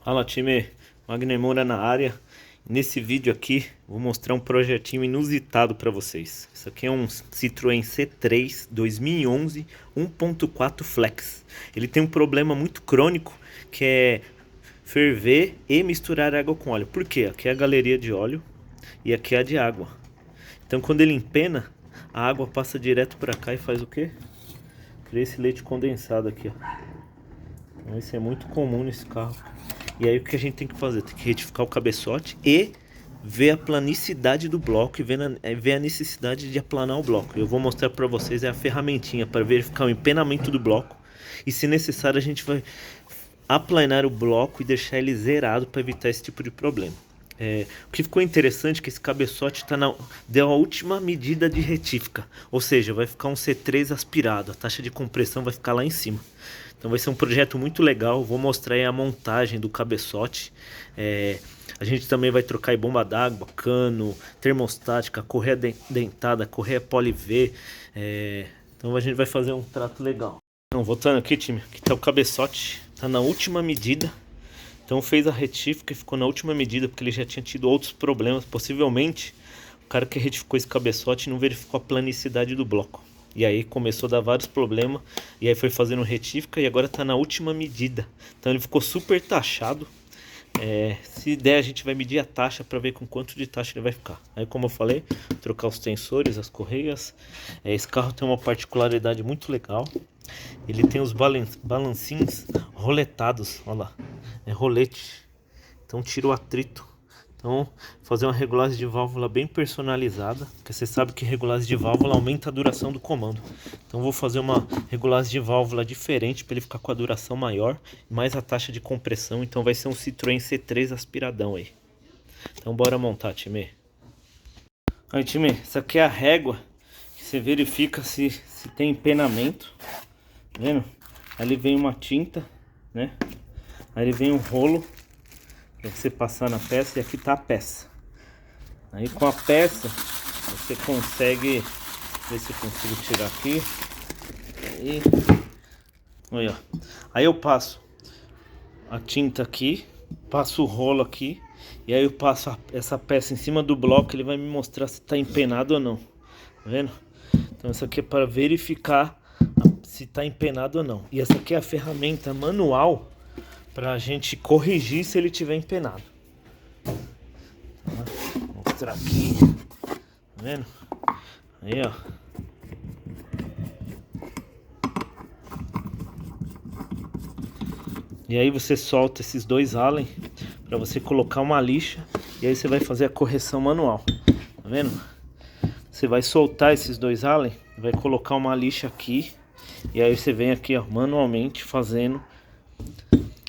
Fala time, Wagner Moura na área. Nesse vídeo aqui vou mostrar um projetinho inusitado para vocês. Isso aqui é um Citroën C3 2011 1.4 Flex. Ele tem um problema muito crônico que é ferver e misturar água com óleo. Por quê? Aqui é a galeria de óleo e aqui é a de água. Então quando ele empena, a água passa direto para cá e faz o quê? Cria esse leite condensado aqui, ó. Então isso é muito comum nesse carro. E aí o que a gente tem que fazer? Tem que retificar o cabeçote e ver a planicidade do bloco e ver a necessidade de aplanar o bloco. Eu vou mostrar para vocês a ferramentinha para verificar o empenamento do bloco. E se necessário a gente vai aplanar o bloco e deixar ele zerado para evitar esse tipo de problema. O que ficou interessante é que esse cabeçote deu a última medida de retífica, ou seja, vai ficar um C3 aspirado, a taxa de compressão vai ficar lá em cima. Então vai ser um projeto muito legal. Vou mostrar aí a montagem do cabeçote. A gente também vai trocar aí bomba d'água, cano, termostática, correia dentada, correia poli-V. Então a gente vai fazer um trato legal. Então, voltando aqui, time, aqui tá o cabeçote, tá na última medida. Então fez a retífica e ficou na última medida, porque ele já tinha tido outros problemas. Possivelmente o cara que retificou esse cabeçote não verificou a planicidade do bloco. E aí começou a dar vários problemas. E aí foi fazendo retífica e agora tá na última medida. Então ele ficou super taxado. Se der, a gente vai medir a taxa para ver com quanto de taxa ele vai ficar. Aí, como eu falei, trocar os tensores, as correias. Esse carro tem uma particularidade muito legal. Ele tem os balancinhos roletados, olha lá, é rolete, então tira o atrito. Então fazer uma regulagem de válvula bem personalizada, porque você sabe que regulagem de válvula aumenta a duração do comando. Então vou fazer uma regulagem de válvula diferente para ele ficar com a duração maior e mais a taxa de compressão. Então vai ser um Citroën C3 aspiradão aí. Então bora montar, time. Aí, time, essa aqui é a régua que você verifica se tem empenamento. Tá vendo? Ali vem uma tinta, né? Aí vem um rolo para você passar na peça, e aqui tá a peça. Aí com a peça você consegue ver se eu consigo tirar aqui. Aí, olha, aí eu passo a tinta aqui, passo o rolo aqui, e aí eu passo essa peça em cima do bloco. Ele vai me mostrar se tá empenado ou não. Tá vendo? Então isso aqui é para verificar se está empenado ou não. E essa aqui é a ferramenta manual para a gente corrigir se ele tiver empenado. Vou mostrar aqui. Tá vendo? Aí, ó. E aí você solta esses dois Allen para você colocar uma lixa. E aí você vai fazer a correção manual. Tá vendo? Você vai soltar esses dois Allen, vai colocar uma lixa aqui. E aí você vem aqui, ó, manualmente fazendo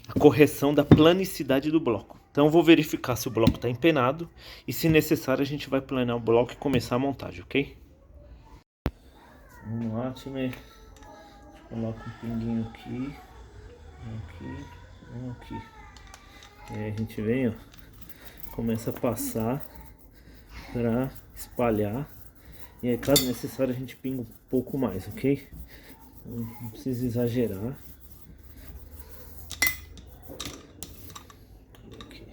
a correção da planicidade do bloco. Então eu vou verificar se o bloco está empenado e, se necessário, a gente vai planar o bloco e começar a montagem, ok? Vamos lá, time. Coloca um pinguinho aqui, aqui. E aí a gente vem, ó, começa a passar para espalhar. E aí, caso necessário, a gente pinga um pouco mais, ok? Não precisa exagerar. Aqui.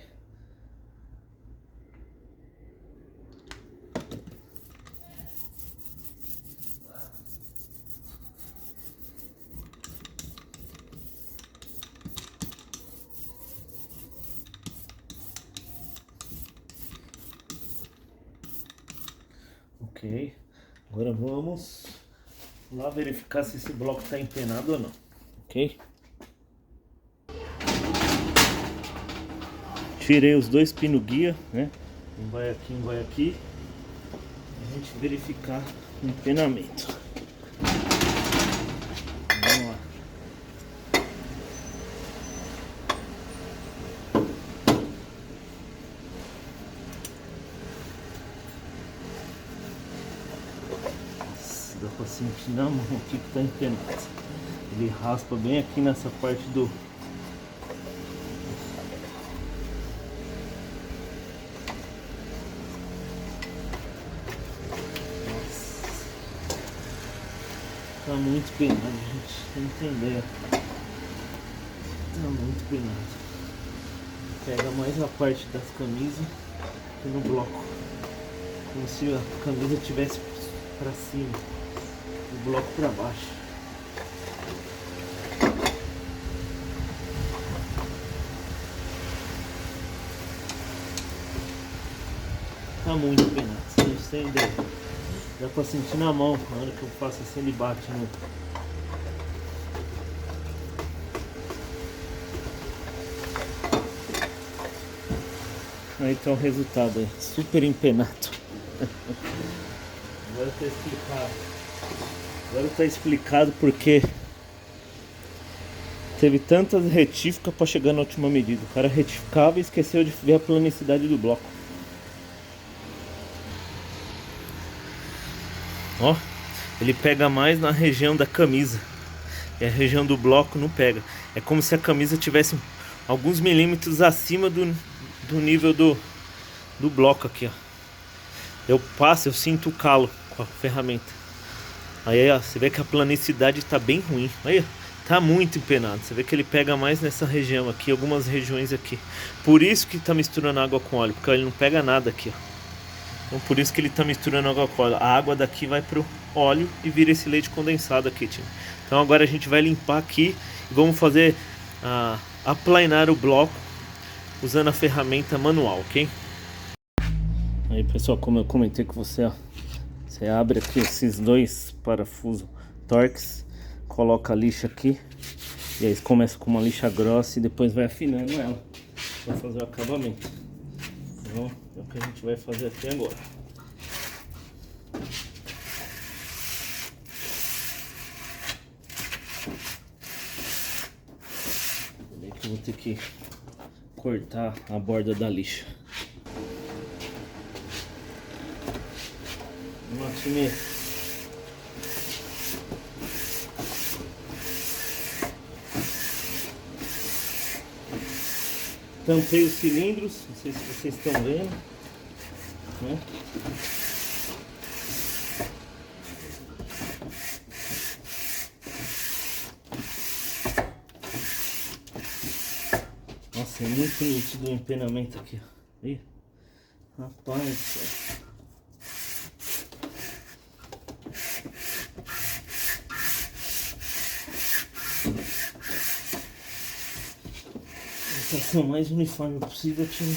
Ok. Agora vamos lá verificar se esse bloco está empenado ou não, ok? Tirei os dois pinos guia, né? Um vai aqui, um vai aqui. A gente verificar o empenamento. Vamos lá. Nossa, dá pra sentir na mão aqui que tá empenado. Ele raspa bem aqui nessa parte do... Tá muito penado, gente. Tem que entender. Tá muito penado. Pega mais a parte das camisas que no bloco. Como se a camisa estivesse para cima, o bloco para baixo. Tá muito penado, vocês têm ideia. Dá pra sentir na mão, na hora que eu faço assim ele bate no... Aí tá o resultado aí, super empenado. Agora tá explicado. Agora tá explicado porque teve tantas retíficas pra chegar na última medida. O cara retificava e esqueceu de ver a planicidade do bloco. Ó, ele pega mais na região da camisa e a região do bloco não pega. É como se a camisa tivesse alguns milímetros acima do nível do bloco aqui, ó. Eu passo, eu sinto o calo com a ferramenta. Aí, ó, você vê que a planicidade tá bem ruim. Aí, tá muito empenado. Você vê que ele pega mais nessa região aqui, algumas regiões aqui. Por isso que tá misturando água com óleo, porque ele não pega nada aqui, ó. Então por isso que ele tá misturando água com óleo. A água daqui vai pro óleo e vira esse leite condensado aqui, time. Então agora a gente vai limpar aqui e vamos fazer aplanar o bloco usando a ferramenta manual, ok? Aí pessoal, como eu comentei com você, ó, você abre aqui esses dois parafusos Torx, coloca a lixa aqui e aí começa com uma lixa grossa e depois vai afinando ela para fazer o acabamento. Então é o que a gente vai fazer aqui agora. Peraí que eu vou ter que cortar a borda da lixa. Vamos time. Tampei os cilindros, não sei se vocês estão vendo, né? Nossa, é muito nítido o empenamento aqui, ó. Ih, rapaz, a situação mais uniforme possível, time.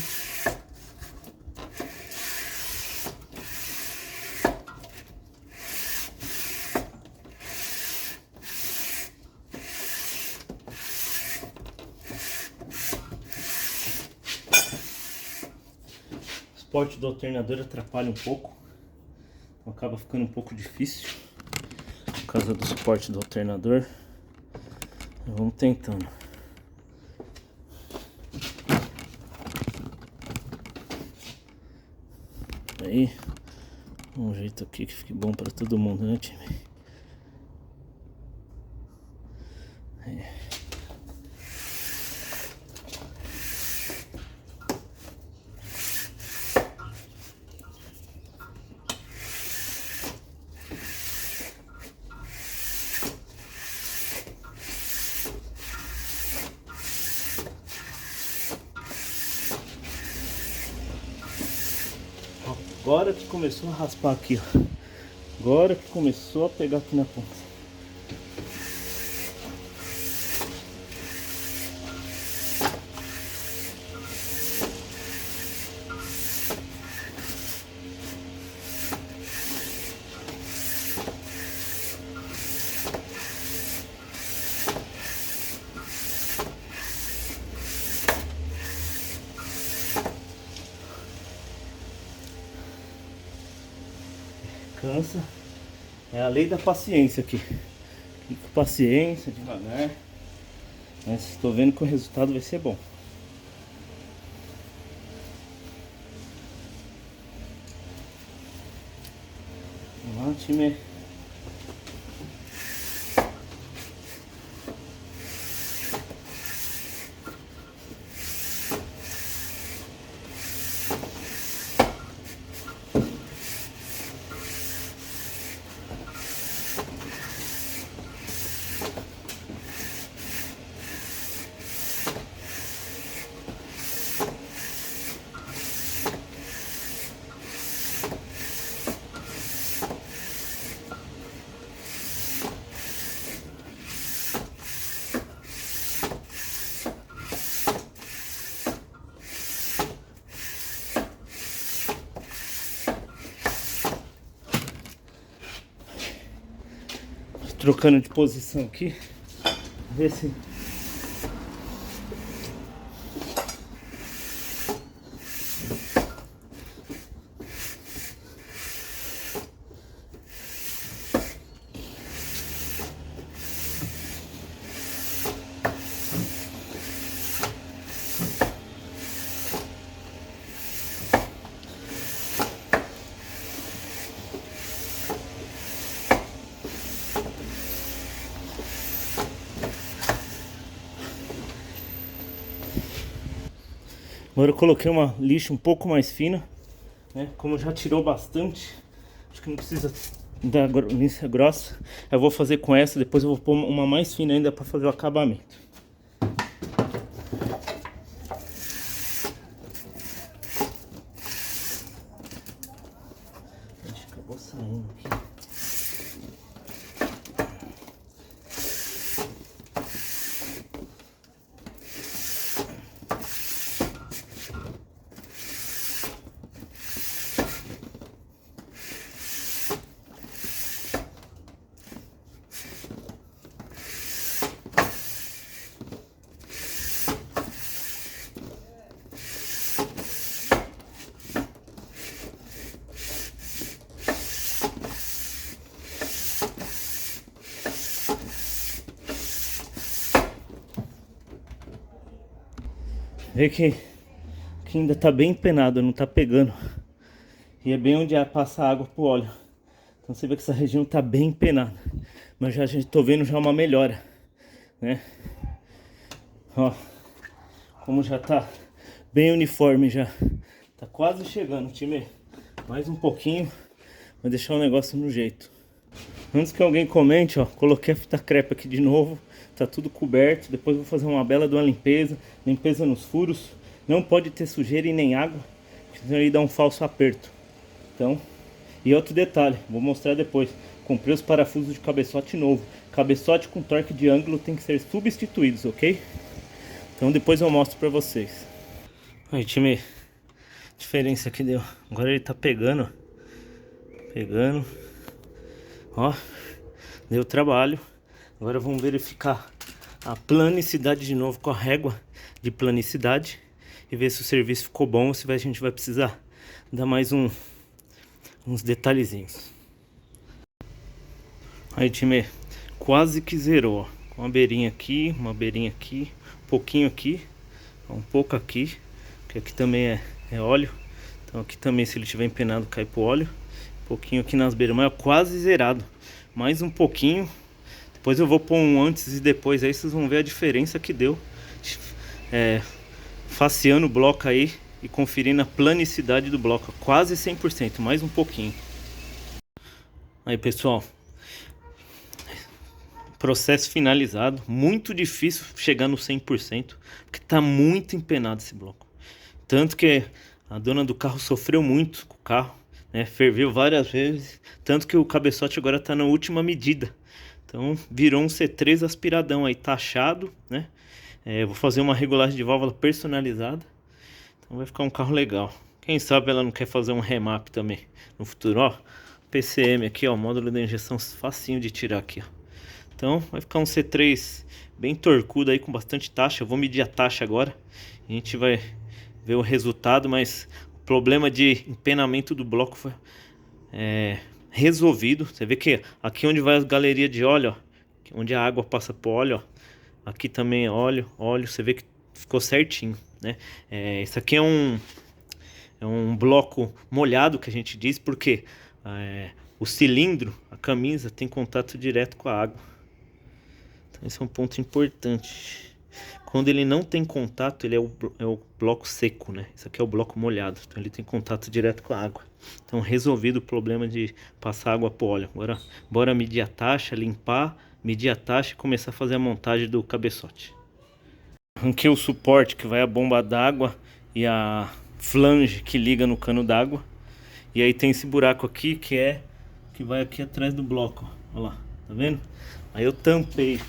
O suporte do alternador atrapalha um pouco, então acaba ficando um pouco difícil por causa do suporte do alternador. Vamos tentando. Aí, um jeito aqui que fique bom para todo mundo, né, time? É. Agora que começou a raspar aqui, ó. Agora que começou a pegar aqui na ponta. Cansa. É a lei da paciência aqui. Fica com paciência, devagar. Mas estou vendo que o resultado vai ser bom. Vamos lá, time. trocando de posição aqui. Ver se... Agora eu coloquei uma lixa um pouco mais fina, né? Como já tirou bastante, acho que não precisa da lixa grossa. Eu vou fazer com essa, depois eu vou pôr uma mais fina ainda para fazer o acabamento. Acabou saindo aqui. Vê que ainda tá bem empenado, não tá pegando. E é bem onde passa a água pro óleo. Então você vê que essa região tá bem empenada. Mas já tô vendo já uma melhora, né? Ó, como já tá bem uniforme já. Tá quase chegando, time. Mais um pouquinho, vai deixar o negócio no jeito. Antes que alguém comente, ó, coloquei a fita crepe aqui de novo. Tá tudo coberto, depois vou fazer uma bela de uma limpeza nos furos. Não pode ter sujeira e nem água, senão aí dá um falso aperto. Então, e outro detalhe, vou mostrar depois. Comprei os parafusos de cabeçote novo. Cabeçote com torque de ângulo tem que ser substituídos, ok? Então depois eu mostro pra vocês. Aí, time, diferença que deu. Agora ele tá pegando, ó, deu trabalho. Agora vamos verificar a planicidade de novo com a régua de planicidade e ver se o serviço ficou bom ou se a gente vai precisar dar mais uns detalhezinhos. Aí, time, quase que zerou, ó. Com uma beirinha aqui, um pouquinho aqui, um pouco aqui, que aqui também é óleo. Então aqui também, se ele tiver empenado, cai pro óleo. Um pouquinho aqui nas beiras, mas é quase zerado. Mais um pouquinho. Depois eu vou pôr um antes e depois, aí vocês vão ver a diferença que deu. Faceando o bloco aí e conferindo a planicidade do bloco. Quase 100%, mais um pouquinho. Aí, pessoal, processo finalizado. Muito difícil chegar no 100%, porque tá muito empenado esse bloco. Tanto que a dona do carro sofreu muito com o carro, né? Ferveu várias vezes. Tanto que o cabeçote agora tá na última medida. Então virou um C3 aspiradão aí, taxado, né? Vou fazer uma regulagem de válvula personalizada. Então vai ficar um carro legal. Quem sabe ela não quer fazer um remap também no futuro, ó. PCM aqui, ó, módulo de injeção facinho de tirar aqui, ó. Então vai ficar um C3 bem torcudo aí, com bastante taxa. Eu vou medir a taxa agora. A gente vai ver o resultado, mas o problema de empenamento do bloco foi resolvido. Você vê que aqui onde vai as galerias de óleo, ó, onde a água passa pro óleo, ó, aqui também é óleo, você vê que ficou certinho, né? Isso aqui é um bloco molhado, que a gente diz, porque o cilindro, a camisa, tem contato direto com a água. Então esse é um ponto importante. Quando ele não tem contato, ele é o bloco seco, né? Isso aqui é o bloco molhado, então ele tem contato direto com a água. Então resolvido o problema de passar água pro óleo. Agora bora medir a taxa, limpar, medir a taxa e começar a fazer a montagem do cabeçote. Arranquei o suporte que vai a bomba d'água e a flange que liga no cano d'água. E aí tem esse buraco aqui que vai aqui atrás do bloco, ó. Olha lá, tá vendo? Aí eu tampei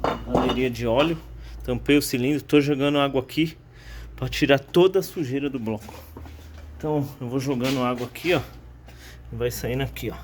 a galeria de óleo, tampei o cilindro, tô jogando água aqui para tirar toda a sujeira do bloco. Então eu vou jogando água aqui, ó, e vai saindo aqui, ó.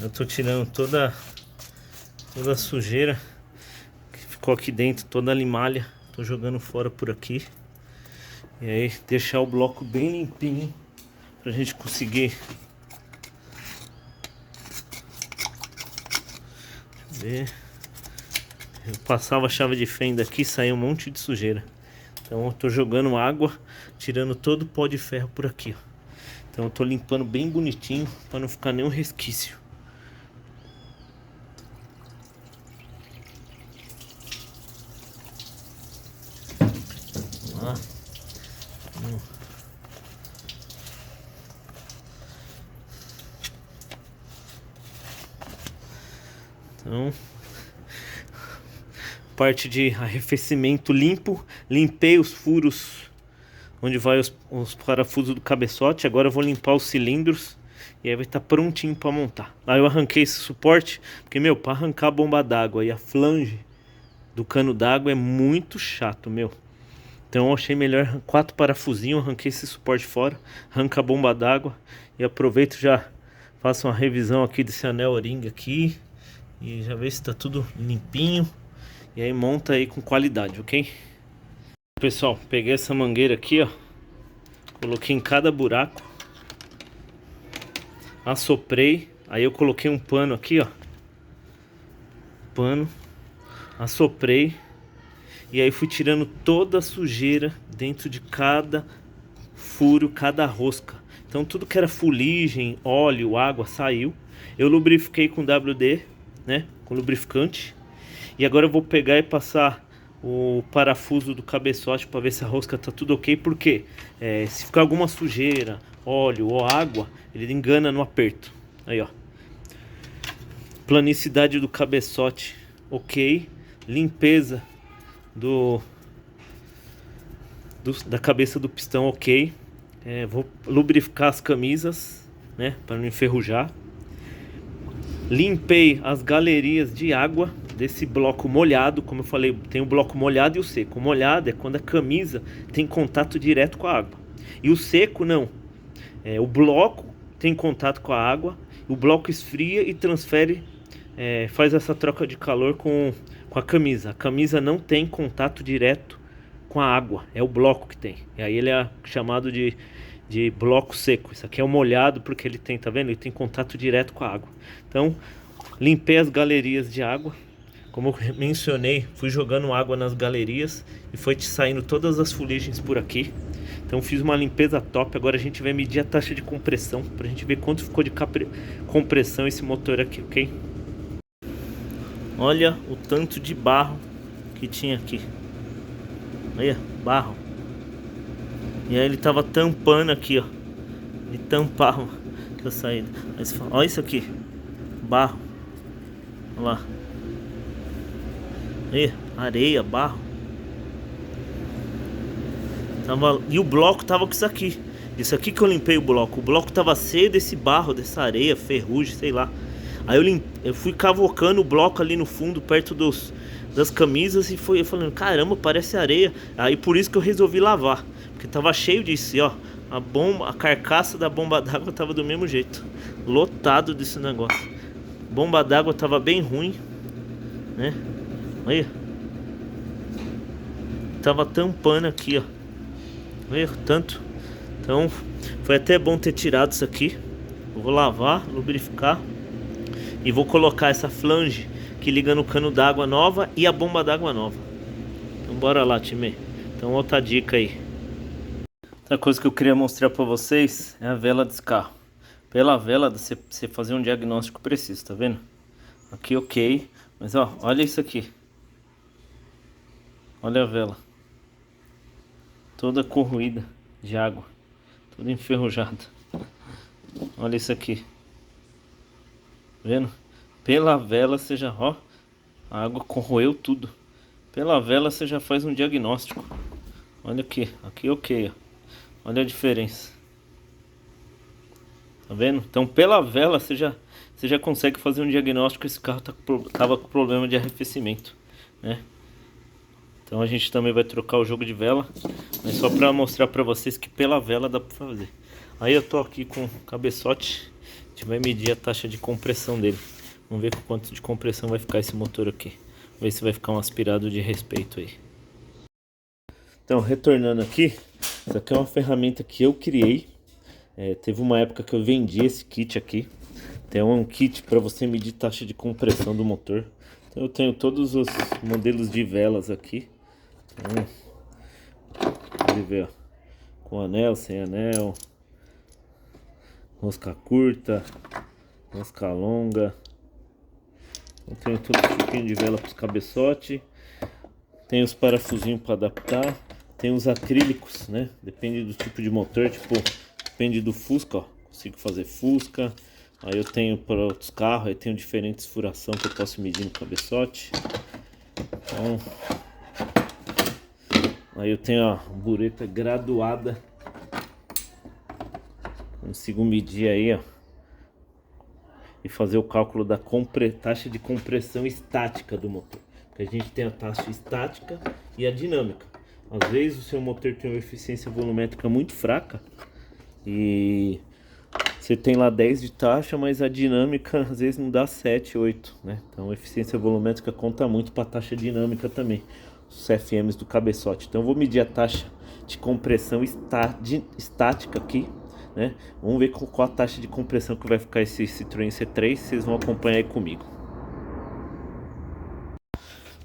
Eu tô tirando toda a sujeira que ficou aqui dentro, toda a limalha. Tô jogando fora por aqui. E aí deixar o bloco bem limpinho pra gente conseguir ver. Eu passava a chave de fenda aqui e saiu um monte de sujeira. Então eu tô jogando água, tirando todo o pó de ferro por aqui, ó. Então eu tô limpando bem bonitinho para não ficar nenhum resquício. Vamos lá. Então, parte de arrefecimento limpo. Limpei os furos onde vai os parafusos do cabeçote. Agora eu vou limpar os cilindros e aí vai estar prontinho para montar. Aí eu arranquei esse suporte, porque meu, para arrancar a bomba d'água e a flange do cano d'água é muito chato, meu. Então eu achei melhor 4 parafusinhos, arranquei esse suporte fora, arranca a bomba d'água e aproveito, já faço uma revisão aqui desse anel O-ring aqui e já ver se está tudo limpinho. E aí monta aí com qualidade, ok? Pessoal, peguei essa mangueira aqui, ó. Coloquei em cada buraco. Assoprei. Aí eu coloquei um pano aqui, ó. Pano. Assoprei. E aí fui tirando toda a sujeira dentro de cada furo, cada rosca. Então tudo que era fuligem, óleo, água, saiu. Eu lubrifiquei com WD, né? Com lubrificante. E agora eu vou pegar e passar o parafuso do cabeçote para ver se a rosca tá tudo ok. Porque se ficar alguma sujeira, óleo ou água, ele engana no aperto. Aí, ó. Planicidade do cabeçote, ok. Limpeza da cabeça do pistão, ok. Vou lubrificar as camisas, né? Para não enferrujar. Limpei as galerias de água desse bloco molhado. Como eu falei, tem o bloco molhado e o seco. O molhado é quando a camisa tem contato direto com a água. E o seco não. O bloco tem contato com a água. O bloco esfria e transfere, faz essa troca de calor com a camisa. A camisa não tem contato direto com a água. É o bloco que tem. E aí ele é chamado de bloco seco. Isso aqui é o molhado porque ele tem, tá vendo? Ele tem contato direto com a água. Então, limpei as galerias de água. Como eu mencionei, fui jogando água nas galerias e foi saindo todas as fuligens por aqui. Então fiz uma limpeza top. Agora a gente vai medir a taxa de compressão pra gente ver quanto ficou de compressão esse motor aqui, ok? Olha o tanto de barro que tinha aqui. Olha, barro. E aí ele tava tampando aqui, ó. Ele tampava a saída. Aí você fala, olha isso aqui. Barro. Olha lá. Aí, areia, barro. E o bloco tava com isso aqui. Isso aqui que eu limpei o bloco. O bloco tava cheio desse barro, dessa areia, ferrugem, sei lá. Aí eu fui cavocando o bloco ali no fundo, perto das camisas, e eu falando, caramba, parece areia. Aí por isso que eu resolvi lavar. Porque tava cheio disso, ó. A carcaça da bomba d'água tava do mesmo jeito. Lotado desse negócio. Bomba d'água tava bem ruim, né? Olha. Tava tampando aqui, ó. Olha tanto. Então foi até bom ter tirado isso aqui. Eu vou lavar, lubrificar. E vou colocar essa flange que liga no cano d'água nova e a bomba d'água nova. Então bora lá, time. Então outra dica aí. Outra coisa que eu queria mostrar pra vocês é a vela desse carro. Pela vela você fazer um diagnóstico preciso, tá vendo? Aqui ok. Mas ó, olha isso aqui. Olha a vela. Toda corroída de água. Toda enferrujada. Olha isso aqui. Vendo? Pela vela você já, ó, a água corroeu tudo. Pela vela você já faz um diagnóstico. Olha aqui, aqui ok, ó. Olha a diferença. Tá vendo? Então pela vela você já consegue fazer um diagnóstico. Esse carro tava com problema de arrefecimento, né? Então a gente também vai trocar o jogo de vela, mas só pra mostrar pra vocês que pela vela dá pra fazer. Aí eu tô aqui com o cabeçote A gente vai medir a taxa de compressão dele. Vamos ver quanto de compressão vai ficar esse motor aqui. Ver se vai ficar um aspirado de respeito aí. Então, retornando aqui, essa aqui é uma ferramenta que eu criei. Teve uma época que eu vendi esse kit aqui. Tem um kit para você medir taxa de compressão do motor. Então, eu tenho todos os modelos de velas aqui. Então, pode ver, ó, com anel, sem anel, rosca curta, rosca longa. Eu tenho todo tipinho de vela para os cabeçotes. Tem os parafusinhos para adaptar. Tem os acrílicos, né? Depende do tipo de motor, tipo, depende do Fusca, ó. Consigo fazer Fusca. Aí eu tenho para outros carros, aí tenho diferentes furação que eu posso medir no cabeçote. Então, aí eu tenho a bureta graduada. Consigo medir aí, ó, e fazer o cálculo da taxa de compressão estática do motor. Porque a gente tem a taxa estática e a dinâmica. Às vezes o seu motor tem uma eficiência volumétrica muito fraca e você tem lá 10 de taxa, mas a dinâmica às vezes não dá 7, 8, né? Então a eficiência volumétrica conta muito para a taxa dinâmica também, os CFMs do cabeçote. Então eu vou medir a taxa de compressão estática aqui, né? Vamos ver qual a taxa de compressão que vai ficar esse Citroën C3, vocês vão acompanhar aí comigo.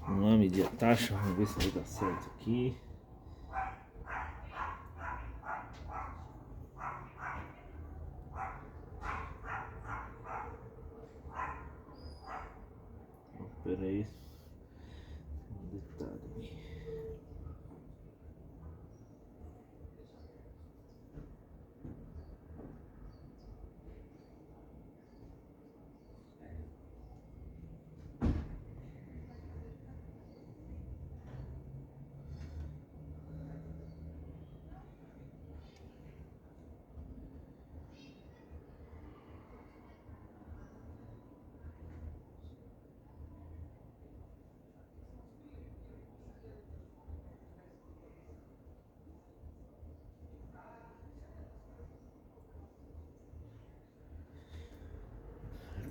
Vamos lá medir a taxa, vamos ver se vai dar certo aqui. Espera aí, um detalhe aqui.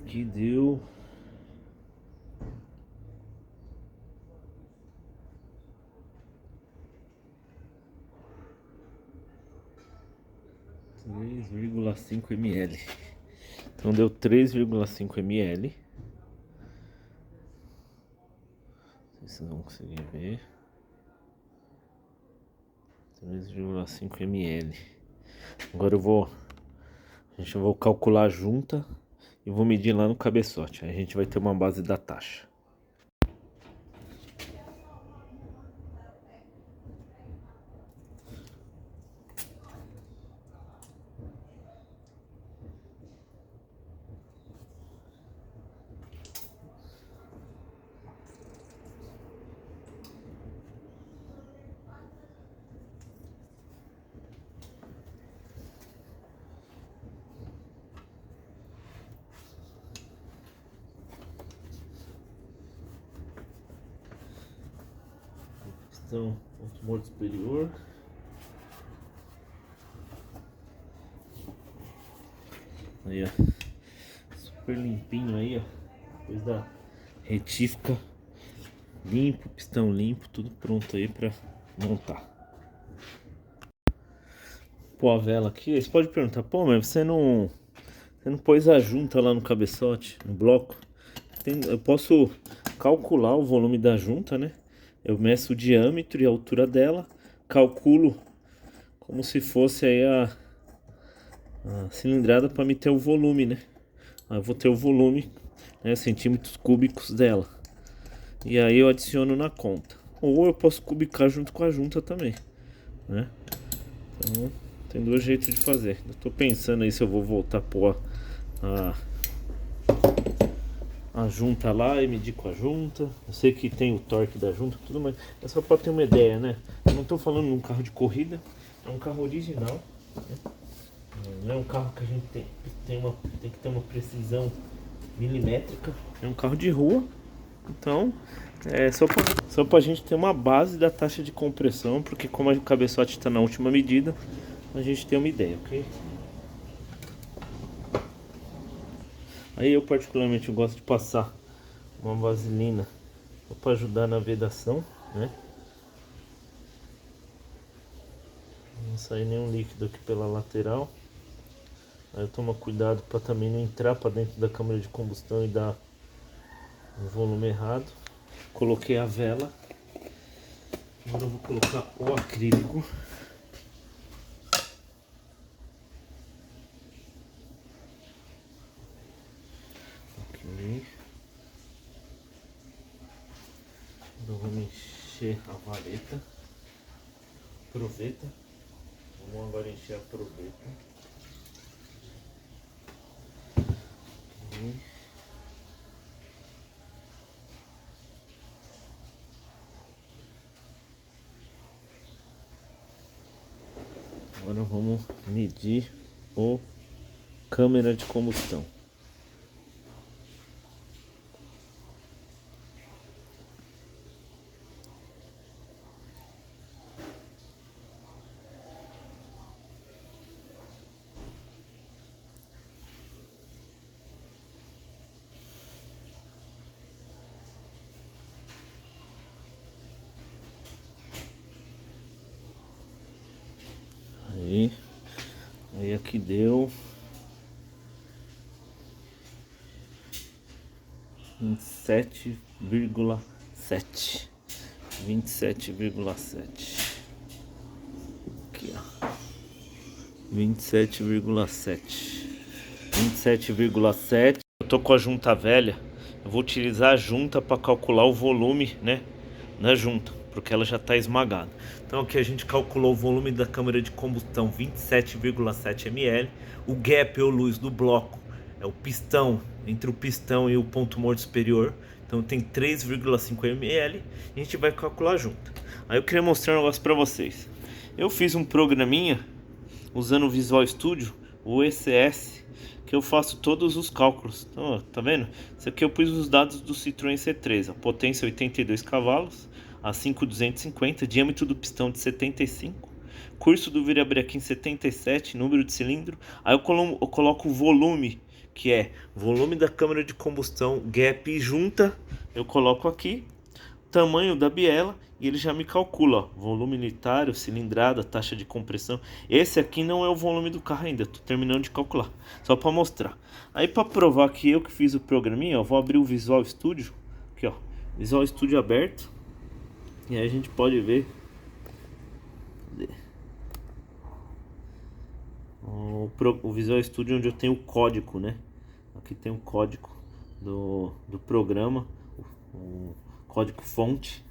Que deu 3,5 ml. Então deu 3,5 ml. Não sei se vocês vão conseguir ver. 3,5 ml. Agora a gente vai calcular a junta e vou medir lá no cabeçote. Aí a gente vai ter uma base da taxa. Então, ponto morto superior. Aí, ó. Super limpinho aí, ó. Depois da retífica. Limpo, pistão limpo, tudo pronto aí pra montar. Pô, a vela aqui, você pode perguntar, pô, mas você não pôs a junta lá no cabeçote, no bloco? Eu posso calcular o volume da junta, né? Eu meço o diâmetro e a altura dela, calculo como se fosse aí a cilindrada para me ter o volume, né? Aí eu vou ter o volume, né, centímetros cúbicos dela. E aí eu adiciono na conta. Ou eu posso cubicar junto com a junta também, né? Então tem dois jeitos de fazer. Eu tô pensando aí se eu vou voltar a pôr a junta lá e medir com a junta. Eu sei que tem o torque da junta, tudo, mas é só para ter uma ideia, né? Eu não tô falando de um carro de corrida, é um carro original, né? Não é um carro que a gente tem que ter uma precisão milimétrica. É um carro de rua, então é só pra gente ter uma base da taxa de compressão, porque como o cabeçote está na última medida, a gente tem uma ideia, ok? Aí eu particularmente gosto de passar uma vaselina para ajudar na vedação, né? Não sair nenhum líquido aqui pela lateral. Aí eu tomo cuidado para também não entrar para dentro da câmara de combustão e dar um volume errado. Coloquei a vela. Agora eu vou colocar o acrílico. Ok. Agora vamos encher a vareta. Proveta. Vamos agora encher a proveta. Ok. Agora vamos medir o câmara de combustão. Aí aqui deu 27,7. 27,7. Aqui, ó. 27,7. 27,7. Eu tô com a junta velha. Eu vou utilizar a junta para calcular o volume, né, da junta, porque ela já está esmagada. Então aqui a gente calculou o volume da câmara de combustão 27,7 ml. O gap ou luz do bloco é o pistão, entre o pistão e o ponto morto superior. Então tem 3,5 ml. E a gente vai calcular junto. Aí eu queria mostrar um negócio para vocês. Eu fiz um programinha usando o Visual Studio, o ECS, que eu faço todos os cálculos. Então, ó, tá vendo? Isso aqui eu pus os dados do Citroën C3, a potência 82 cavalos, a 5.250, diâmetro do pistão de 75, curso do virabrequim 77, número de cilindro. Aí eu coloco o volume, que é volume da câmara de combustão, gap e junta, eu coloco aqui, tamanho da biela, e ele já me calcula, ó, volume unitário, cilindrada, taxa de compressão. Esse aqui não é o volume do carro ainda, tô terminando de calcular, só para mostrar. Aí para provar que eu que fiz o programinha, eu vou abrir o Visual Studio, aqui ó, Visual Studio aberto, e aí a gente pode ver o Visual Studio onde eu tenho o código, né? Aqui tem o código do programa, o código fonte.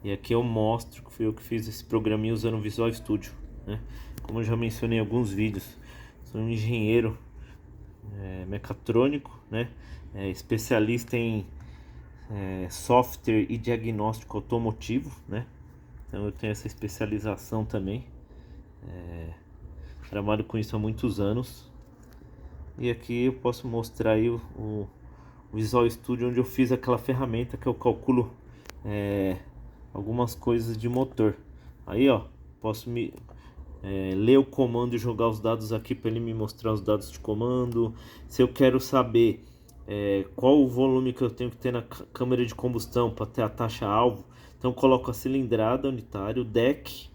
E aqui eu mostro que fui eu que fiz esse programinha usando o Visual Studio, né? Como eu já mencionei em alguns vídeos, sou um engenheiro mecatrônico, né? Especialista em software e diagnóstico automotivo, né? Então eu tenho essa especialização também. Trabalho com isso há muitos anos. E aqui eu posso mostrar aí o Visual Studio, onde eu fiz aquela ferramenta que eu calculo algumas coisas de motor. Aí ó, posso ler o comando e jogar os dados aqui para ele me mostrar os dados de comando. Se eu quero saber qual o volume que eu tenho que ter na câmara de combustão para ter a taxa alvo, então eu coloco a cilindrada unitária, o deck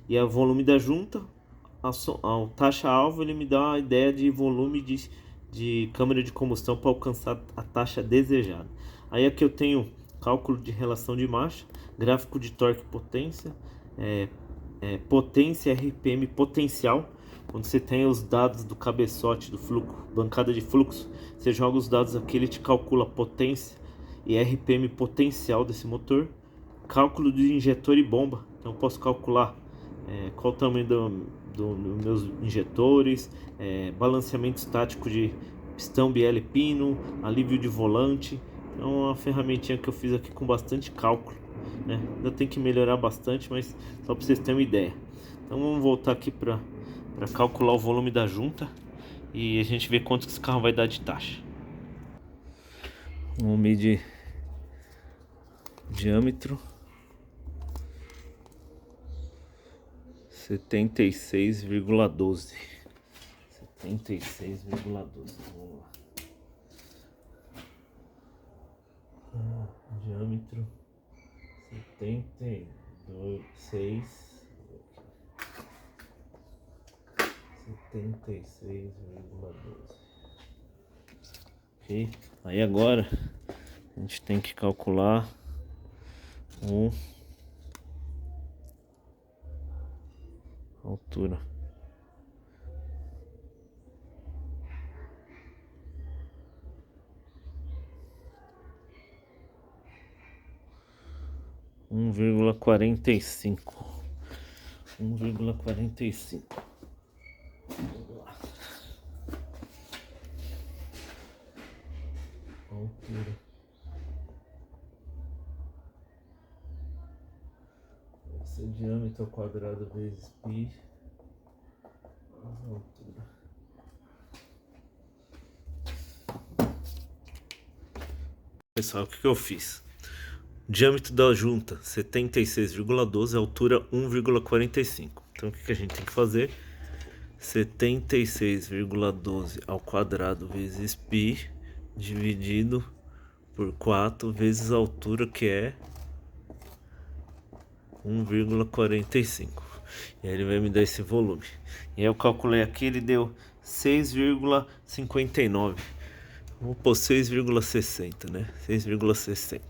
e o volume da junta. A taxa alvo, ele me dá uma ideia de volume de câmara de combustão para alcançar a taxa desejada. Aí aqui eu tenho cálculo de relação de marcha, gráfico de torque e potência, potência RPM potencial. Quando você tem os dados do cabeçote do fluxo, bancada de fluxo, você joga os dados aqui, ele te calcula a potência e RPM potencial desse motor. Cálculo de injetor e bomba, então eu posso calcular qual o tamanho dos meus injetores, balanceamento estático de pistão, biela e pino, alívio de volante. Então é uma ferramentinha que eu fiz aqui com bastante cálculo, né? Ainda tem que melhorar bastante, mas só para vocês terem uma ideia. Então vamos voltar aqui para calcular o volume da junta e a gente ver quanto que esse carro vai dar de taxa. Vamos medir diâmetro 76,12. 76,12. Vamos lá. milímetro 76,12. Ok? Aí agora a gente tem que calcular a altura. Um vírgula 45. 1,45. Vamos lá. Altura. Esse é diâmetro ao quadrado vezes π. Altura. Pessoal, o que eu fiz? Diâmetro da junta 76,12, altura 1,45. Então o que a gente tem que fazer? 76,12 ao quadrado vezes π dividido por 4 vezes a altura, que é 1,45. E aí ele vai me dar esse volume. E aí eu calculei aqui, ele deu 6,59. Vou pôr 6,60, né? 6,60.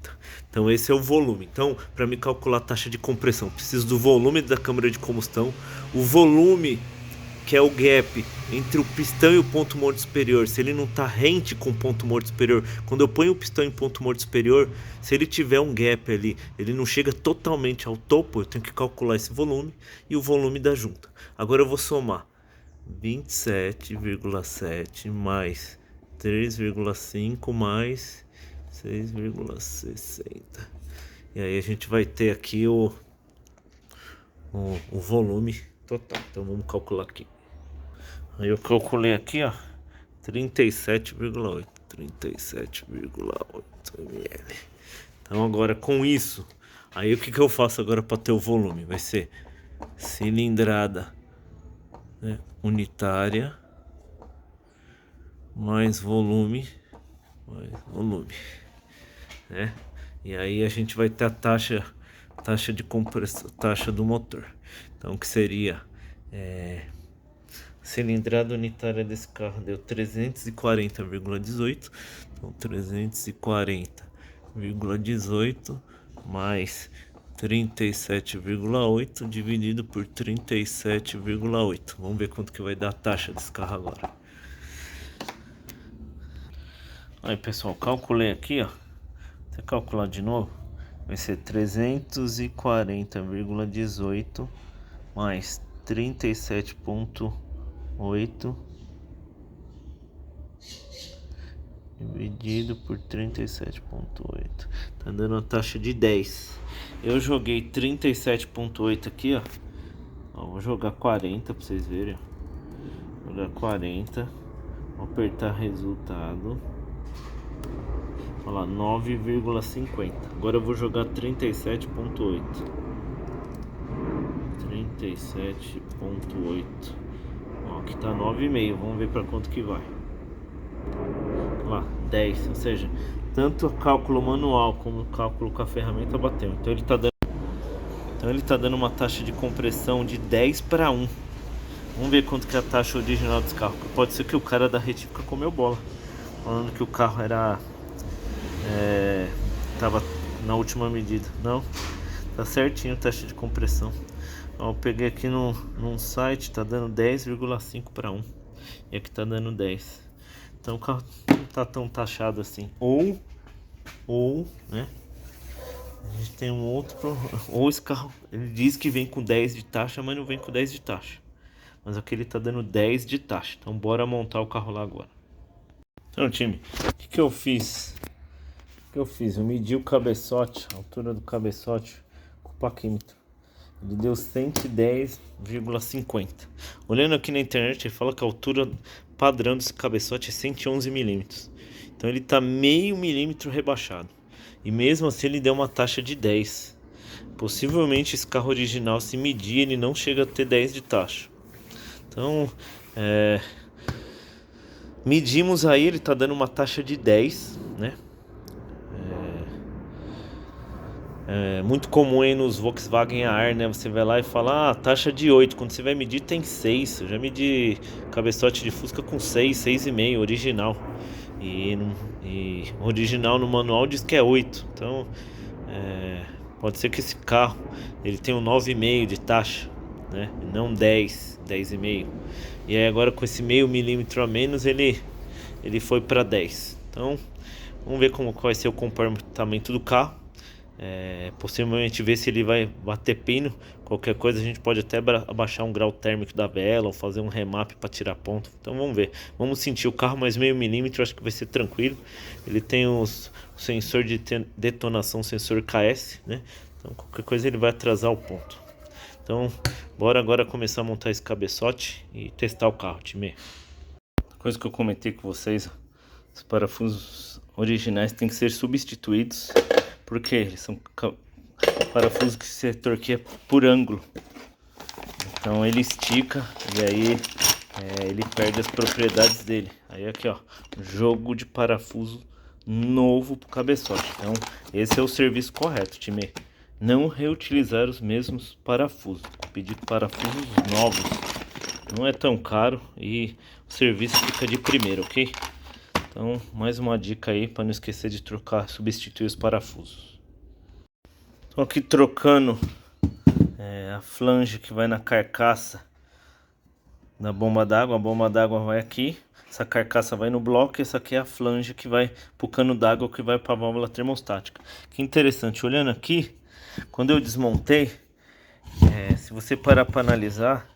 Então esse é o volume. Então, para me calcular a taxa de compressão, preciso do volume da câmara de combustão, o volume, que é o gap entre o pistão e o ponto morto superior, se ele não está rente com o ponto morto superior. Quando eu ponho o pistão em ponto morto superior, se ele tiver um gap ali, ele não chega totalmente ao topo, eu tenho que calcular esse volume e o volume da junta. Agora eu vou somar 27,7 mais 3,5 mais 6,60. E aí a gente vai ter aqui o volume total. Então vamos calcular aqui. Aí eu calculei aqui, ó, 37,8 ml. Então agora com isso, aí o que eu faço agora para ter o volume? Vai ser cilindrada, né, unitária mais volume, né? E aí a gente vai ter a taxa de compressão, taxa do motor. Então que seria cilindrada unitária desse carro deu 340,18. Então 340,18 mais 37,8 dividido por 37,8. Vamos ver quanto que vai dar a taxa desse carro agora. Aí pessoal, calculei aqui, ó. Vou calcular de novo. Vai ser 340,18 mais 37,8 dividido por 37,8. Tá dando uma taxa de 10. Eu joguei 37,8 aqui, ó. Vou jogar 40 pra vocês verem. Vou jogar 40. Vou apertar resultado. Olha lá, 9,50. Agora eu vou jogar 37,8. 37,8. Ó, aqui tá 9,5. Vamos ver para quanto que vai. Olha lá, 10. Ou seja, tanto o cálculo manual como o cálculo com a ferramenta bateu. Então ele tá dando uma taxa de compressão de 10:1. Vamos ver quanto que é a taxa original desse carro. Pode ser que o cara da retífica comeu bola, falando que o carro era tava na última medida. Não, tá certinho a taxa de compressão. Ó, eu peguei aqui num site, tá dando 10,5:1 e aqui tá dando 10. Então o carro não tá tão taxado assim. Ou né, a gente tem um outro, ou esse carro, ele diz que vem com 10 de taxa, mas não vem com 10 de taxa. Mas aqui ele tá dando 10 de taxa. Então bora montar o carro lá agora. Então, time, o que eu fiz? Eu medi o cabeçote, a altura do cabeçote com o paquímetro. Ele deu 110,50. Olhando aqui na internet, ele fala que a altura padrão desse cabeçote é 111 milímetros. Então ele tá meio milímetro rebaixado. E mesmo assim ele deu uma taxa de 10. Possivelmente esse carro original, se medir, ele não chega a ter 10 de taxa. Então, medimos aí, ele tá dando uma taxa de 10, né? É muito comum aí nos Volkswagen AR, né? Você vai lá e fala, taxa de 8. Quando você vai medir tem 6. Eu já medi cabeçote de Fusca com 6, 6,5, original. E original no manual diz que é 8. Então, pode ser que esse carro ele tenha um 9,5 de taxa, né? E não 10, 10,5. E aí agora com esse meio milímetro a menos ele foi para 10. Então, vamos ver como vai ser o comportamento do carro. Possivelmente ver se ele vai bater pino. Qualquer coisa a gente pode até abaixar um grau térmico da vela ou fazer um remap para tirar ponto. Então vamos ver, vamos sentir o carro mais meio milímetro, acho que vai ser tranquilo. Ele tem o sensor de detonação, sensor KS, né? Então qualquer coisa ele vai atrasar o ponto. Então bora agora começar a montar esse cabeçote e testar o carro, time. Coisa que eu comentei com vocês, os parafusos originais têm que ser substituídos, porque eles são parafusos que se torqueia por ângulo. Então ele estica e aí ele perde as propriedades dele. Aí aqui ó, jogo de parafuso novo pro cabeçote. Então esse é o serviço correto, time. Não reutilizar os mesmos parafusos. Pedir parafusos novos. Não é tão caro e o serviço fica de primeira, ok? Então, mais uma dica aí para não esquecer de trocar, substituir os parafusos. Estou aqui trocando a flange que vai na carcaça da bomba d'água. A bomba d'água vai aqui, essa carcaça vai no bloco e essa aqui é a flange que vai pro cano d'água que vai para a válvula termostática. Que interessante, olhando aqui, quando eu desmontei, se você parar para analisar,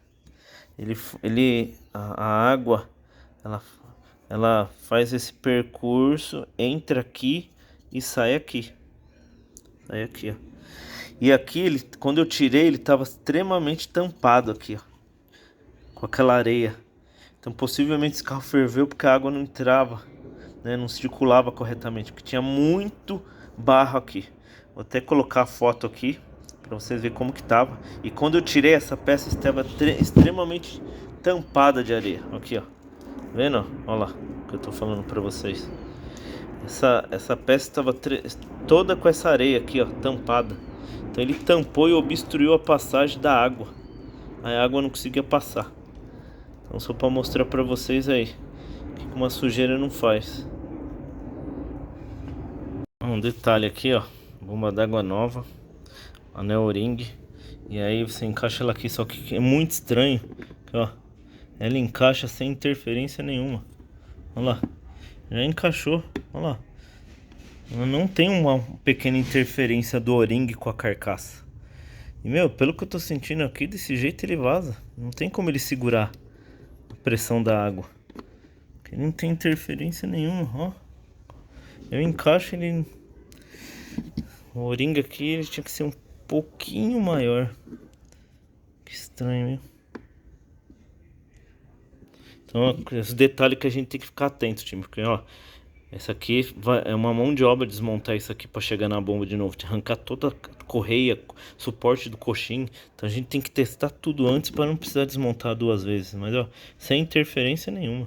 a água ela faz esse percurso, entra aqui e sai aqui. Sai aqui, ó. E aqui, quando eu tirei, ele estava extremamente tampado aqui, ó, com aquela areia. Então possivelmente esse carro ferveu porque a água não entrava, né, não circulava corretamente, porque tinha muito barro aqui. Vou até colocar a foto aqui para vocês verem como que tava. E quando eu tirei, essa peça estava extremamente tampada de areia. Aqui, ó. Vendo? Olha lá o que eu tô falando para vocês. Essa peça estava toda com essa areia aqui, ó, tampada. Então ele tampou e obstruiu a passagem da água. Aí a água não conseguia passar. Então só para mostrar para vocês aí que uma sujeira não faz. Um detalhe aqui, ó, bomba d'água nova, anel O-ring. E aí você encaixa ela aqui, só que é muito estranho, aqui, ó. Ela encaixa sem interferência nenhuma. Olha lá, já encaixou, olha lá. Ela não tem uma pequena interferência do O-ring com a carcaça. E meu, pelo que eu tô sentindo aqui, desse jeito ele vaza. Não tem como ele segurar a pressão da água. Ele não tem interferência nenhuma, ó. Eu encaixo ele. O O-ring aqui ele tinha que ser um pouquinho maior. Que estranho, viu? Então, esse detalhe que a gente tem que ficar atento, time. Porque, ó, essa aqui é uma mão de obra desmontar isso aqui para chegar na bomba de novo. Arrancar toda a correia, suporte do coxim. Então a gente tem que testar tudo antes para não precisar desmontar duas vezes. Mas, ó, sem interferência nenhuma.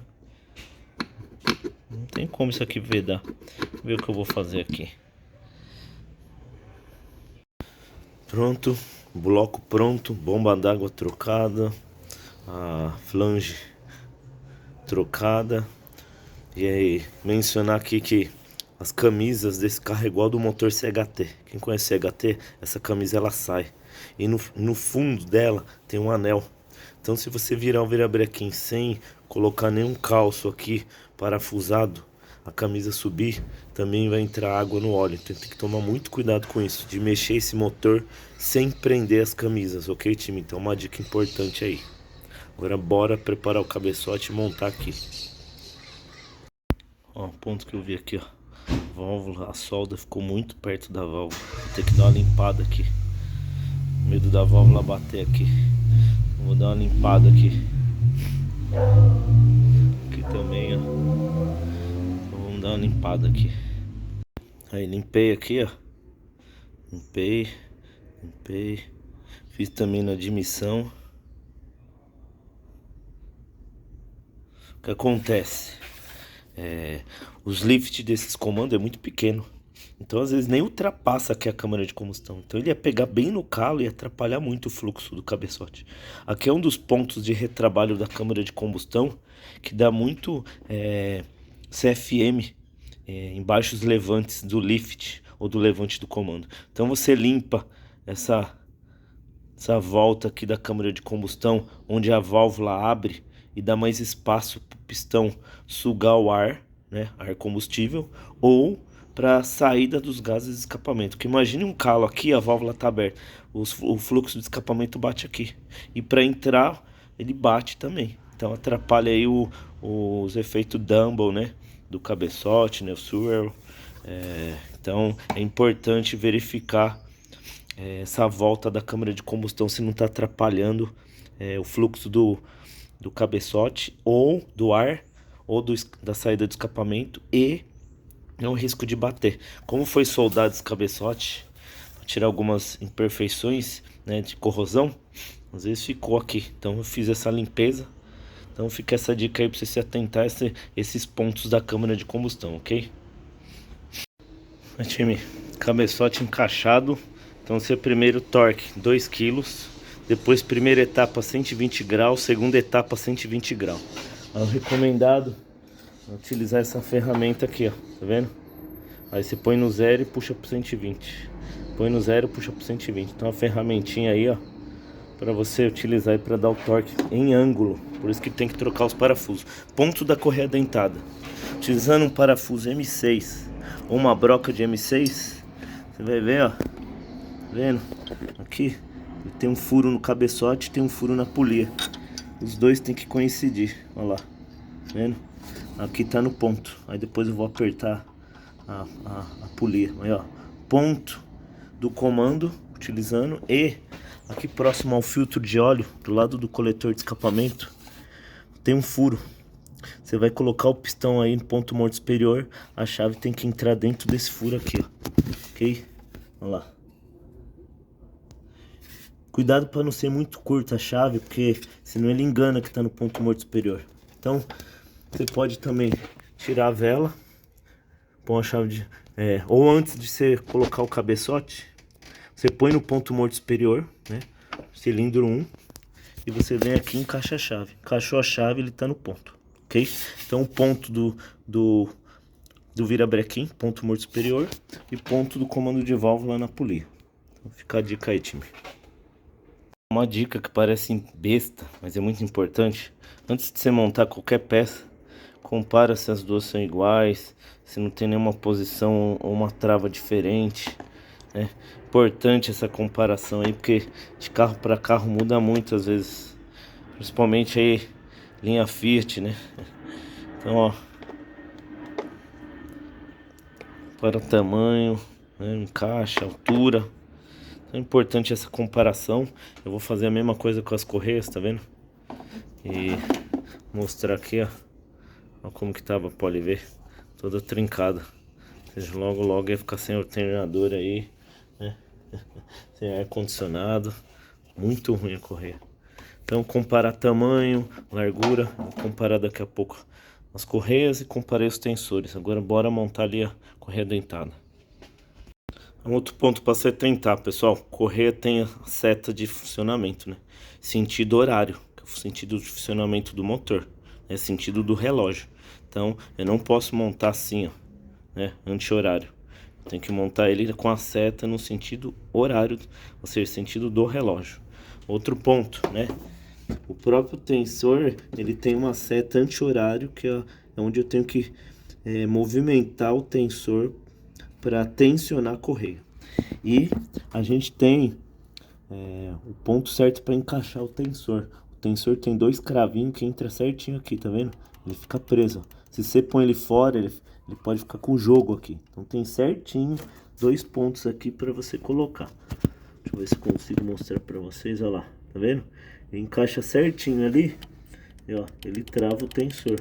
Não tem como isso aqui vedar. Vou ver o que eu vou fazer aqui. Pronto, bloco pronto, bomba d'água trocada, a flange trocada. E aí, mencionar aqui que as camisas desse carro é igual do motor CHT. Quem conhece CHT, essa camisa ela sai. E no fundo dela tem um anel. Então se você virar o virabrequim sem colocar nenhum calço aqui parafusado, a camisa subir, também vai entrar água no óleo. Então tem que tomar muito cuidado com isso, de mexer esse motor sem prender as camisas, ok, time? Então uma dica importante aí. Agora bora preparar o cabeçote e montar aqui. Ó, ponto que eu vi aqui, ó. Válvula, a solda ficou muito perto da válvula. Vou ter que dar uma limpada aqui. Medo da válvula bater aqui. Vou dar uma limpada aqui. Aqui também, ó. Então, vamos dar uma limpada aqui. Aí, limpei aqui, ó. Limpei. Fiz também na admissão. O que acontece? Os lift desses comandos é muito pequeno. Então às vezes nem ultrapassa aqui a câmara de combustão. Então ele ia pegar bem no calo e atrapalhar muito o fluxo do cabeçote. Aqui é um dos pontos de retrabalho da câmara de combustão que dá muito CFM em baixos levantes do lift ou do levante do comando. Então você limpa essa volta aqui da câmara de combustão, onde a válvula abre e dá mais espaço para o pistão sugar o ar, né, ar combustível, ou para a saída dos gases de escapamento. Porque imagine um calo aqui, a válvula está aberta, o fluxo de escapamento bate aqui, e para entrar ele bate também. Então atrapalha aí os efeitos Dumble, né, do cabeçote, né, o swirl. Então é importante verificar essa volta da câmara de combustão se não está atrapalhando o fluxo do cabeçote ou do ar ou da saída do escapamento e não o risco de bater. Como foi soldado esse cabeçote, para tirar algumas imperfeições, né, de corrosão, às vezes ficou aqui. Então eu fiz essa limpeza. Então fica essa dica aí para você se atentar a esses pontos da câmara de combustão, ok? Time, cabeçote encaixado. Então você primeiro torque 2 kg, depois primeira etapa 120 graus, segunda etapa 120 graus. O recomendado é utilizar essa ferramenta aqui, ó, tá vendo? Aí você põe no 0 e puxa pro 120. Põe no 0 e puxa pro 120. Então a ferramentinha aí, ó, para você utilizar aí para dar o torque em ângulo. Por isso que tem que trocar os parafusos. Ponto da correia dentada. Utilizando um parafuso M6 ou uma broca de M6, você vai ver, ó, vendo? Aqui tem um furo no cabeçote, tem um furo na polia. Os dois tem que coincidir. Olha lá, vendo? Aqui tá no ponto. Aí depois eu vou apertar a polia. Aí, ó, ponto do comando utilizando, e aqui próximo ao filtro de óleo, do lado do coletor de escapamento, tem um furo. Você vai colocar o pistão aí no ponto morto superior, a chave tem que entrar dentro desse furo aqui, ó. Ok? Olha lá. Cuidado para não ser muito curta a chave, porque senão ele engana que está no ponto morto superior. Então, você pode também tirar a vela, pôr a chave de... ou antes de você colocar o cabeçote, você põe no ponto morto superior, né? Cilindro 1, e você vem aqui e encaixa a chave. Encaixou a chave, ele está no ponto, ok? Então, o ponto do virabrequim, ponto morto superior, e ponto do comando de válvula na polia. Então, fica a dica aí, time. Uma dica que parece besta, mas é muito importante. Antes de você montar qualquer peça, compara se as duas são iguais, se não tem nenhuma posição ou uma trava diferente, né? Importante essa comparação aí, porque de carro para carro muda muito às vezes, principalmente aí linha Fiat, né? Então, ó, para tamanho, né? Encaixe, altura. É importante essa comparação. Eu vou fazer a mesma coisa com as correias, tá vendo? E mostrar aqui, ó, ó como que tava a Poliver, toda trincada. Ou seja, logo ia ficar sem alternador aí, né? Sem ar condicionado. Muito ruim a correia. Então comparar tamanho, largura, vou comparar daqui a pouco as correias e comparei os tensores. Agora bora montar ali a correia dentada. Um outro ponto para você tentar, pessoal, correia tem a seta de funcionamento, né? Sentido horário, que é o sentido de funcionamento do motor, né? Sentido do relógio. Então, eu não posso montar assim, ó, né? Anti-horário. Tem que montar ele com a seta no sentido horário, ou seja, sentido do relógio. Outro ponto, né? O próprio tensor, ele tem uma seta anti-horário, que é onde eu tenho que movimentar o tensor para tensionar a correia. E a gente tem o ponto certo para encaixar o tensor. O tensor tem 2 cravinhos que entra certinho aqui, tá vendo? Ele fica preso, ó. Se você põe ele fora, ele pode ficar com jogo aqui. Então tem certinho 2 pontos aqui para você colocar. Deixa eu ver se consigo mostrar para vocês, olha lá, tá vendo? Ele encaixa certinho ali, e ó, ele trava o tensor,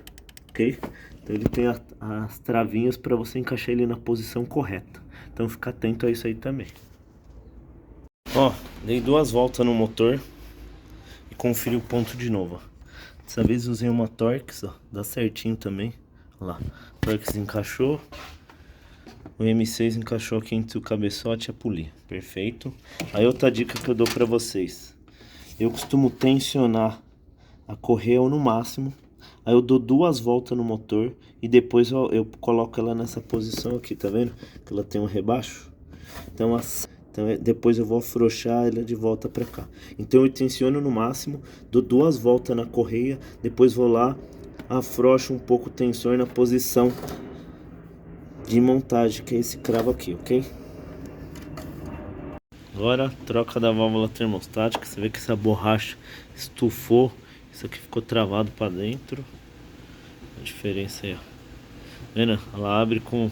ok? Então ele tem as travinhas para você encaixar ele na posição correta. Então fica atento a isso aí também. Ó, dei 2 voltas no motor e conferi o ponto de novo, ó. Dessa vez usei uma Torx, ó, dá certinho também. Olha lá, Torx encaixou. O M6 encaixou aqui entre o cabeçote e a polia. Perfeito. Aí outra dica que eu dou pra vocês. Eu costumo tensionar a correia no máximo. Aí eu dou 2 voltas no motor e depois eu coloco ela nessa posição aqui, tá vendo? Que ela tem um rebaixo. Então depois eu vou afrouxar ela de volta pra cá. Então eu tensiono no máximo, dou 2 voltas na correia, depois vou lá, afrouxo um pouco o tensor na posição de montagem, que é esse cravo aqui, ok? Agora, troca da válvula termostática. Você vê que essa borracha estufou. Isso aqui ficou travado para dentro. A diferença aí, ó. Vendo? Ela abre com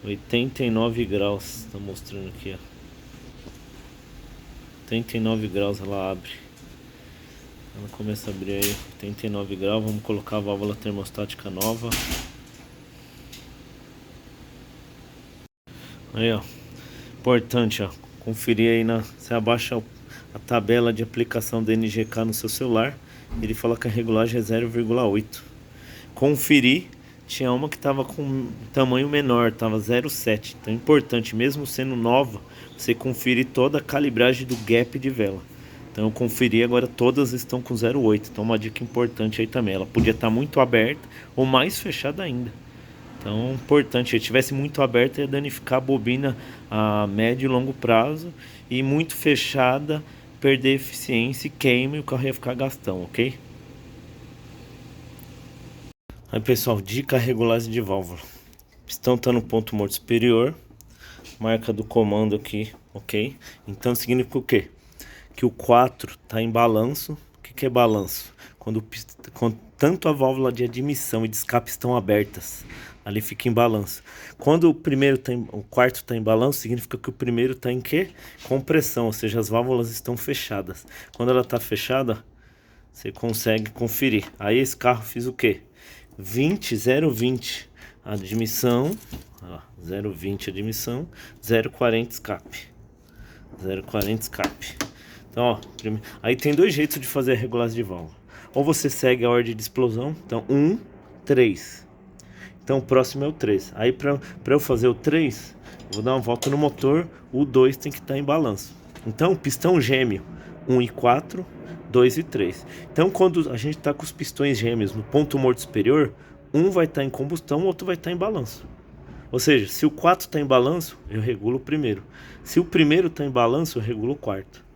89 graus. Tá mostrando aqui, ó. 89 graus ela abre. Ela começa a abrir aí 89 graus. Vamos colocar a válvula termostática nova. Aí, ó. Importante, ó. Conferir aí você abaixa a tabela de aplicação da NGK no seu celular. Ele fala que a regulagem é 0,8. Conferir, tinha uma que estava com tamanho menor, estava 0,7. Então é importante, mesmo sendo nova, você conferir toda a calibragem do gap de vela. Então eu conferi, agora todas estão com 0,8. Então uma dica importante aí também. Ela podia estar muito aberta ou mais fechada ainda. Então, importante, se estivesse muito aberta ia danificar a bobina a médio e longo prazo, e muito fechada, perder eficiência e queima e o carro ia ficar gastão, ok? Aí pessoal, dica regulagem de válvula. Pistão está no ponto morto superior, marca do comando aqui, ok? Então significa o quê? Que o 4 está em balanço. O que é balanço? Quando tanto a válvula de admissão e de escape estão abertas, ali fica em balanço. Quando o quarto está em balanço, significa que o primeiro está em quê? Compressão, ou seja, as válvulas estão fechadas. Quando ela está fechada, você consegue conferir. Aí esse carro fiz o quê? 0,20 admissão, 0,20 admissão, 0,40 escape. 0,40 escape. Então, ó, aí tem 2 jeitos de fazer a regulagem de válvula. Ou você segue a ordem de explosão, então 1, 3. Então o próximo é o 3. Aí para eu fazer o 3, eu vou dar uma volta no motor, o 2 tem que estar em balanço. Então pistão gêmeo, 1 e 4, 2 e 3. Então quando a gente está com os pistões gêmeos no ponto morto superior, um vai estar em combustão, o outro vai estar em balanço. Ou seja, se o 4 está em balanço, eu regulo o primeiro. Se o primeiro está em balanço, eu regulo o quarto.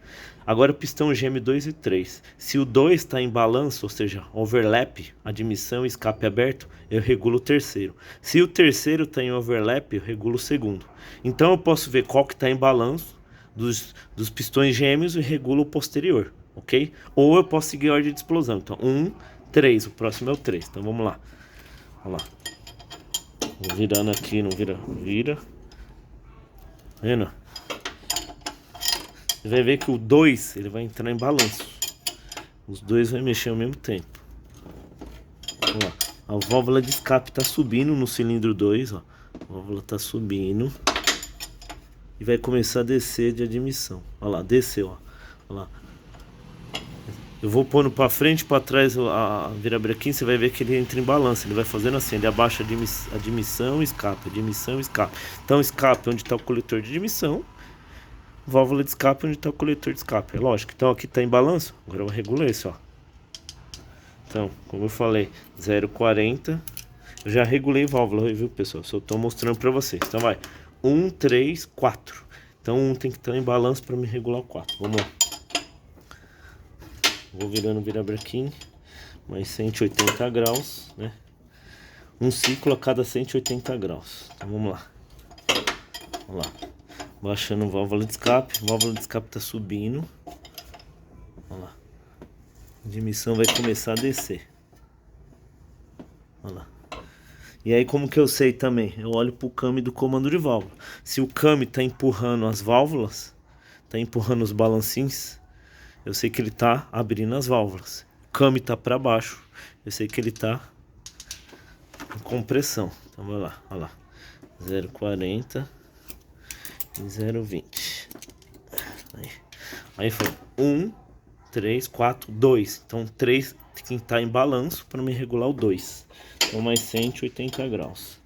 Agora o pistão gêmeo 2 e 3. Se o 2 está em balanço, ou seja, overlap, admissão e escape aberto, eu regulo o terceiro. Se o terceiro está em overlap, eu regulo o segundo. Então eu posso ver qual que está em balanço dos pistões gêmeos e regulo o posterior, ok? Ou eu posso seguir a ordem de explosão. Então 1, 3, o próximo é o 3. Então vamos lá. Vamos lá. Vou virando aqui, não vira, vira. Tá vendo? Você vai ver que o 2 ele vai entrar em balanço. Os dois vão mexer ao mesmo tempo. Vamos lá. A válvula de escape está subindo no cilindro 2, ó. A válvula está subindo e vai começar a descer de admissão. Olha lá, desceu, ó. Olha lá. Eu vou pondo para frente, para trás a virabrequim, você vai ver que ele entra em balanço. Ele vai fazendo assim, ele abaixa admissão e escape, admissão e escape. Então escape onde está o coletor de admissão, válvula de escape onde está o coletor de escape. É lógico, então aqui está em balanço, agora eu regulo esse, ó. Então, como eu falei, 0,40. Eu já regulei válvula, viu pessoal? Só estou mostrando para vocês. Então vai, 1, 3, 4. Então um tem que estar em balanço para me regular o 4. Vamos lá. Vou virando o virabrequim, mais 180 graus, né? Um ciclo a cada 180 graus. Então vamos lá. Vamos lá. Baixando a válvula de escape tá subindo. Olha lá. A admissão vai começar a descer. Olha lá. E aí como que eu sei também? Eu olho pro came do comando de válvula. Se o came tá empurrando as válvulas, tá empurrando os balancins, eu sei que ele tá abrindo as válvulas. O came tá para baixo, eu sei que ele tá em compressão. Então vai lá, olha lá. 0,40 e 0,20. Aí foi 1, 3, 4, 2. Então 3 tem que estar em balanço para me regular o 2. Então mais 180 graus.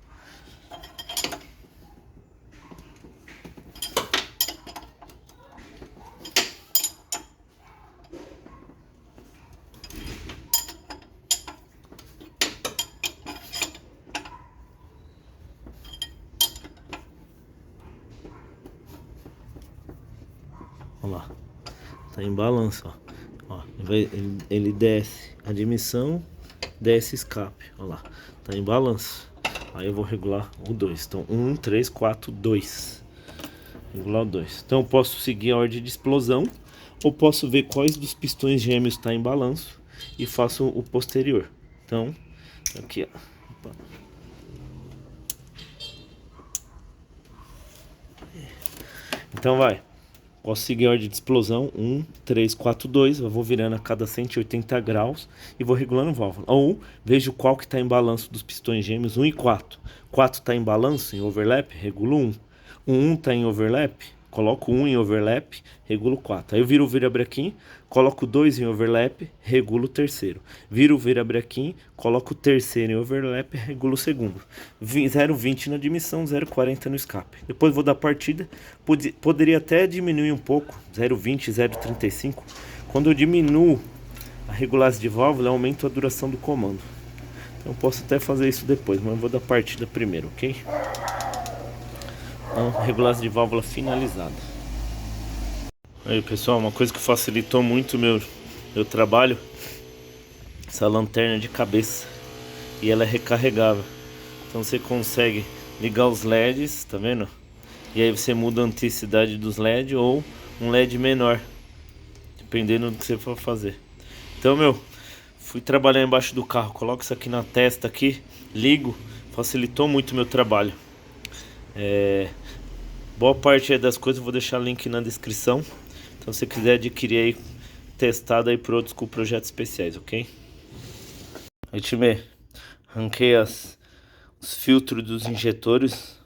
Olha lá. Tá em balanço, ó. Ele desce admissão, desce escape. Olha lá. Tá em balanço. Aí eu vou regular o 2. Então 1, 3, 4, 2. Regular o 2. Então eu posso seguir a ordem de explosão, ou posso ver quais dos pistões gêmeos está em balanço e faço o posterior. Então, aqui, ó. Opa. Então vai. Posso seguir a ordem de explosão, 1, 3, 4, 2, eu vou virando a cada 180 graus e vou regulando válvula. Ou vejo qual que está em balanço dos pistões gêmeos, 1 e 4. 4 está em balanço, em overlap, regulo 1. O 1 está em overlap, coloco 1 em overlap, regulo 4. Aí eu viro o virabrequim, coloco 2 em overlap, regulo o terceiro. Viro o virabrequim, coloco o terceiro em overlap, regulo o segundo. 0,20 na admissão, 0,40 no escape. Depois vou dar partida. Poderia até diminuir um pouco, 0,20, 0,35. Quando eu diminuo a regulagem de válvula, eu aumento a duração do comando. Então eu posso até fazer isso depois, mas eu vou dar partida primeiro, ok? Então, regulagem de válvula finalizada. Aí pessoal, uma coisa que facilitou muito meu trabalho, essa lanterna de cabeça, e ela é recarregável. Então você consegue ligar os LEDs, tá vendo? E aí você muda a intensidade dos LEDs ou um LED menor, dependendo do que você for fazer. Então fui trabalhar embaixo do carro, coloco isso aqui na testa aqui, ligo, facilitou muito o meu trabalho. Boa parte das coisas eu vou deixar link na descrição. Então se você quiser adquirir aí, testado aí por outros com projetos especiais, ok? Aí time, arranquei os filtros dos injetores,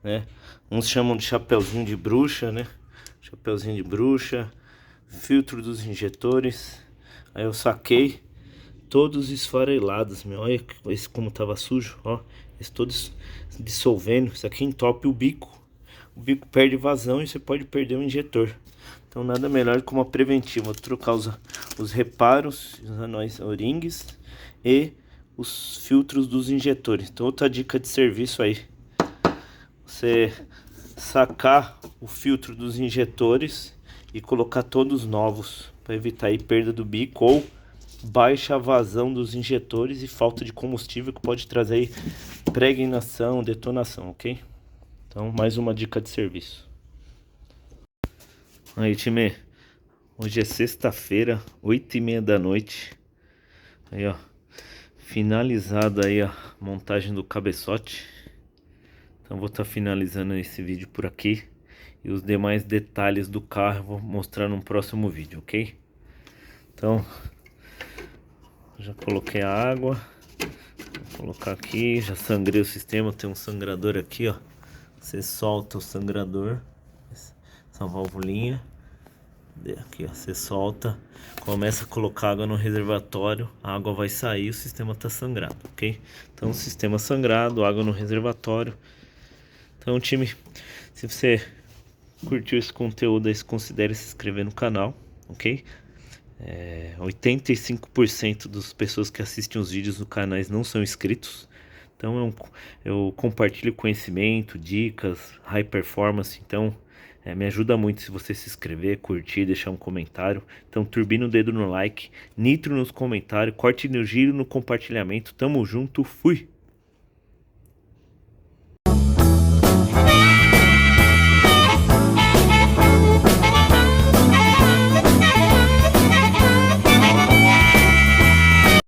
né? Uns chamam de chapeuzinho de bruxa, né? Chapeuzinho de bruxa, filtro dos injetores. Aí eu saquei todos esfarelados, meu. Olha esse como tava sujo, ó. Esse todos dissolvendo. Isso aqui entope o bico. O bico perde vazão e você pode perder o injetor. Então nada melhor que uma preventiva. Vou trocar os reparos, os anões O-rings e os filtros dos injetores. Então outra dica de serviço aí. Você sacar o filtro dos injetores e colocar todos novos para evitar aí perda do bico ou baixa vazão dos injetores e falta de combustível que pode trazer aí pregnação, detonação, ok? Então mais uma dica de serviço. Aí time, hoje é sexta-feira, 8h30 da noite. Aí ó, finalizada aí a montagem do cabeçote. Então vou estar finalizando esse vídeo por aqui. E os demais detalhes do carro eu vou mostrar no próximo vídeo, ok? Então, já coloquei a água. Vou colocar aqui, já sangrei o sistema. Tem um sangrador aqui, ó. Você solta o sangrador, essa válvulinha. Aqui, ó, você solta, começa a colocar água no reservatório, a água vai sair, o sistema tá sangrado, ok? Então, sistema sangrado, água no reservatório. Então, time, se você curtiu esse conteúdo aí, considere se inscrever no canal, ok? 85% das pessoas que assistem os vídeos no canal não são inscritos. Então eu compartilho conhecimento, dicas, high performance. Então me ajuda muito se você se inscrever, curtir, deixar um comentário. Então turbina o dedo no like, nitro nos comentários, corte no giro no compartilhamento. Tamo junto, fui!